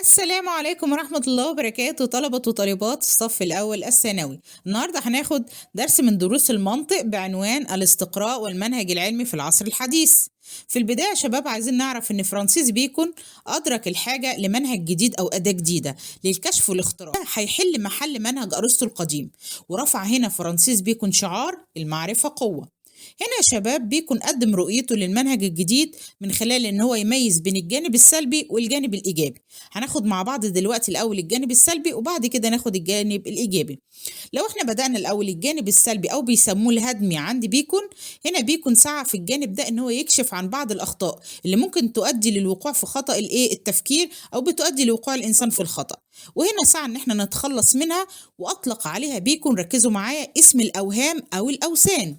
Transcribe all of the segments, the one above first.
السلام عليكم ورحمة الله وبركاته، طلبة وطالبات الصف الأول الثانوي. النهاردة هناخد درس من دروس المنطق بعنوان الاستقراء والمنهج العلمي في العصر الحديث. في البداية يا شباب عايزين نعرف إن فرانسيس بيكون أدرك الحاجة لمنهج جديد أو أداة جديدة للكشف والاختراع هيحل محل منهج أرسطو القديم، ورفع هنا فرانسيس بيكون شعار المعرفة قوة. هنا يا شباب بيكون قدم رؤيته للمنهج الجديد من خلال ان هو يميز بين الجانب السلبي والجانب الايجابي. هناخد مع بعض دلوقتي الاول الجانب السلبي وبعد كده ناخد الجانب الايجابي. لو احنا بدأنا الاول الجانب السلبي او بيسموه الهدمي عند بيكون، هنا بيكون سعى في الجانب ده ان هو يكشف عن بعض الاخطاء اللي ممكن تؤدي للوقوع في خطأ التفكير او بتؤدي لوقوع الانسان في الخطأ، وهنا سعى ان احنا نتخلص منها واطلق عليها بيكون، ركزوا معايا، اسم الاوهام او الاوثان.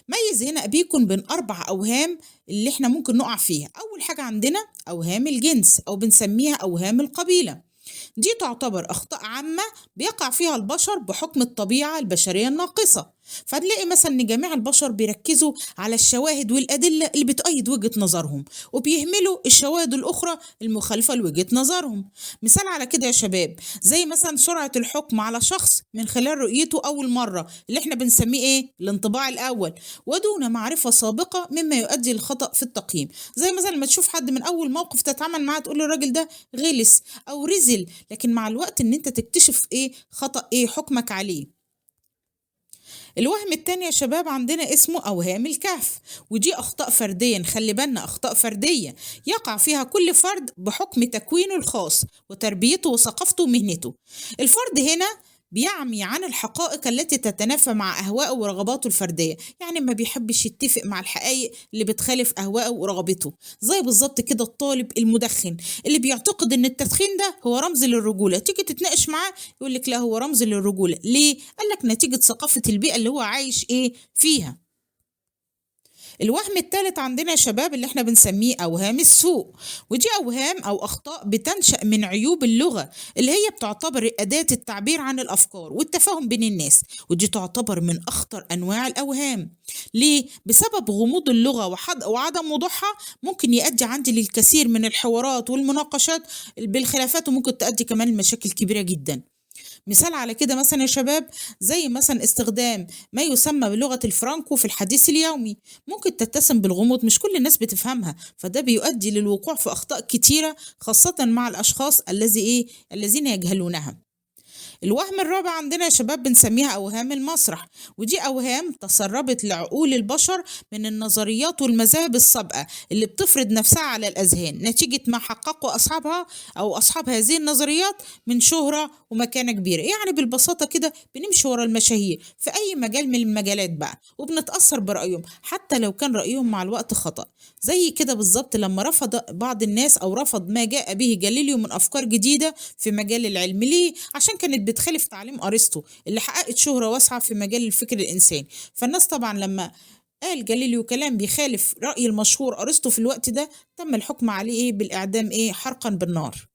ميز هنا بيكون بين 4 أوهام اللي احنا ممكن نقع فيها. أول حاجة عندنا أوهام الجنس أو بنسميها أوهام القبيلة. دي تعتبر أخطاء عامة بيقع فيها البشر بحكم الطبيعة البشرية الناقصة، فتلاقي مثلا إن جميع البشر بيركزوا على الشواهد والأدلة اللي بتؤيد وجهة نظرهم وبيهملوا الشواهد الأخرى المخالفة لوجهة نظرهم. مثال على كده يا شباب زي مثلا سرعة الحكم على شخص من خلال رؤيته أول مرة اللي احنا بنسميه الانطباع الأول، ودون معرفة سابقة مما يؤدي للخطأ في التقييم. زي مثلا لما تشوف حد من أول موقف تتعامل معاه تقول له الراجل ده غلس أو رزل، لكن مع الوقت ان انت تكتشف خطأ حكمك عليه. الوهم التاني يا شباب عندنا اسمه أوهام الكهف، ودي أخطاء فردية، نخلي بالنا أخطاء فردية يقع فيها كل فرد بحكم تكوينه الخاص وتربيته وثقافته ومهنته. الفرد هنا بيعمي عن الحقائق التي تتنافى مع أهوائه ورغباته الفردية، يعني ما بيحبش يتفق مع الحقائق اللي بتخالف أهوائه ورغبته. زي بالظبط كده الطالب المدخن اللي بيعتقد إن التدخين ده هو رمز للرجولة، تيجي تتناقش معاه يقول لك لا هو رمز للرجولة. ليه؟ قال لك نتيجة ثقافة البيئة اللي هو عايش فيها. الوهم الثالث عندنا يا شباب اللي احنا بنسميه أوهام السوء، ودي أوهام أو أخطاء بتنشأ من عيوب اللغة اللي هي بتعتبر أداة التعبير عن الأفكار والتفاهم بين الناس، ودي تعتبر من أخطر أنواع الأوهام. ليه؟ بسبب غموض اللغة وعدم وضوحها ممكن يؤدي عندي للكثير من الحوارات والمناقشات بالخلافات، وممكن تؤدي كمان لمشاكل كبيرة جدا. مثال على كده مثلا يا شباب زي مثلا استخدام ما يسمى بلغة الفرانكو في الحديث اليومي، ممكن تتسم بالغموض، مش كل الناس بتفهمها، فده بيؤدي للوقوع في أخطاء كتيرة خاصة مع الأشخاص الذين يجهلونها. الوهم الرابع عندنا يا شباب بنسميها أوهام المسرح، ودي أوهام تسربت لعقول البشر من النظريات والمذاهب السابقة اللي بتفرض نفسها على الأذهان نتيجة ما حققه أصحابها أو أصحاب هذه النظريات من شهرة ومكانة كبيرة. يعني بالبساطة كده بنمشي ورا المشاهير في أي مجال من المجالات بقى وبنتأثر برأيهم حتى لو كان رأيهم مع الوقت خطأ. زي كده بالظبط لما رفض بعض الناس أو رفض ما جاء به جاليليو من أفكار جديدة في مجال العلم. ليه؟ عشان كانت بتخالف تعليم أرسطو اللي حققت شهرة واسعة في مجال الفكر الإنساني. فالناس طبعا لما قال جاليليو كلام بيخالف رأي المشهور أرسطو في الوقت ده تم الحكم عليه بالإعدام، حرقا بالنار.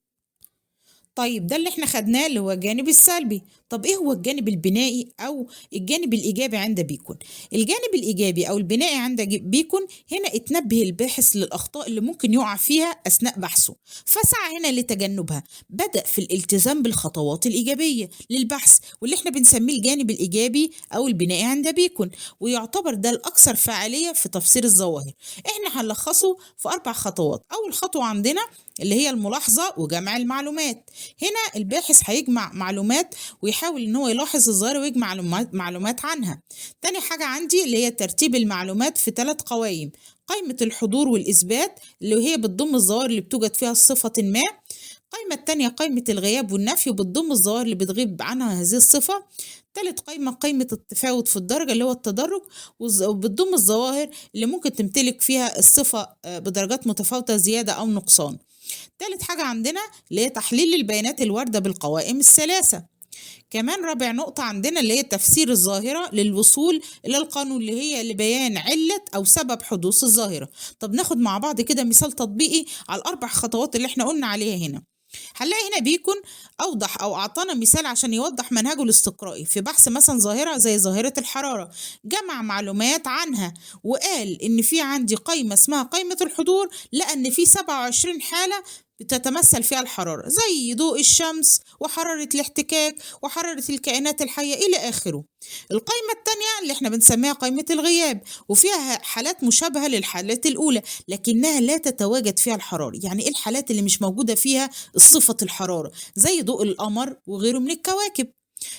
طيب ده اللي احنا خدناه اللي هو الجانب السلبي. طب ايه هو الجانب البنائي او الجانب الايجابي عند بيكون؟ الجانب الايجابي او البنائي عند بيكون هنا اتنبه الباحث للاخطاء اللي ممكن يقع فيها اثناء بحثه، فسعى هنا لتجنبها. بدأ في الالتزام بالخطوات الايجابيه للبحث واللي احنا بنسميه الجانب الايجابي او البنائي عند بيكون، ويعتبر ده الاكثر فاعليه في تفسير الظواهر. احنا هنلخصه في 4 خطوات. اول خطوه عندنا اللي هي الملاحظة وجمع المعلومات. هنا الباحث هيجمع معلومات ويحاول ان هو يلاحظ الظاهرة ويجمع معلومات عنها. تاني حاجة عندي اللي هي ترتيب المعلومات في 3 قوائم: قائمة الحضور والإثبات اللي هي بتضم الظواهر اللي بتوجد فيها صفة ما. القائمة التانية قائمة الغياب والنفي وبتضم الظواهر اللي بتغيب عنها هذه الصفة. تالت قائمة قائمة التفاوت في الدرجة اللي هو التدرج، وبتضم الظواهر اللي ممكن تمتلك فيها الصفة بدرجات متفاوتة زيادة أو نقصان. تالت حاجة عندنا اللي هي تحليل البيانات الواردة بالقوائم الثلاثة. كمان رابع نقطة عندنا اللي هي تفسير الظاهرة للوصول إلى القانون اللي هي لبيان علة أو سبب حدوث الظاهرة. طب ناخد مع بعض كده مثال تطبيقي على ال4 خطوات اللي احنا قلنا عليها هنا. هنلاقي هنا بيكون أوضح أو أعطانا مثال عشان يوضح منهجه الاستقرائي في بحث مثلا ظاهرة زي ظاهرة الحرارة. جمع معلومات عنها وقال إن في عندي قائمة اسمها قائمة الحضور، لأن في 27 حالة بتتمثل فيها الحرارة زي ضوء الشمس وحرارة الاحتكاك وحرارة الكائنات الحية إلى آخره. القائمة التانية اللي احنا بنسميها قائمة الغياب، وفيها حالات مشابهة للحالات الأولى لكنها لا تتواجد فيها الحرارة. يعني إيه الحالات اللي مش موجودة فيها صفة الحرارة؟ زي ضوء القمر وغيره من الكواكب.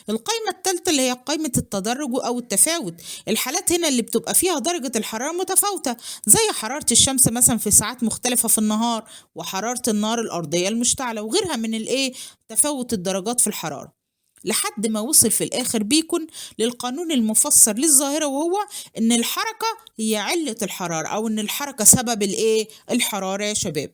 القايمة التالتة اللي هي قايمة التدرج أو التفاوت، الحالات هنا اللي بتبقى فيها درجة الحرارة متفاوتة زي حرارة الشمس مثلا في ساعات مختلفة في النهار، وحرارة النار الأرضية المشتعلة وغيرها من تفاوت الدرجات في الحرارة، لحد ما وصل في الآخر بيكون للقانون المفسر للظاهرة، وهو إن الحركة هي علة الحرارة، أو إن الحركة سبب الحرارة يا شباب.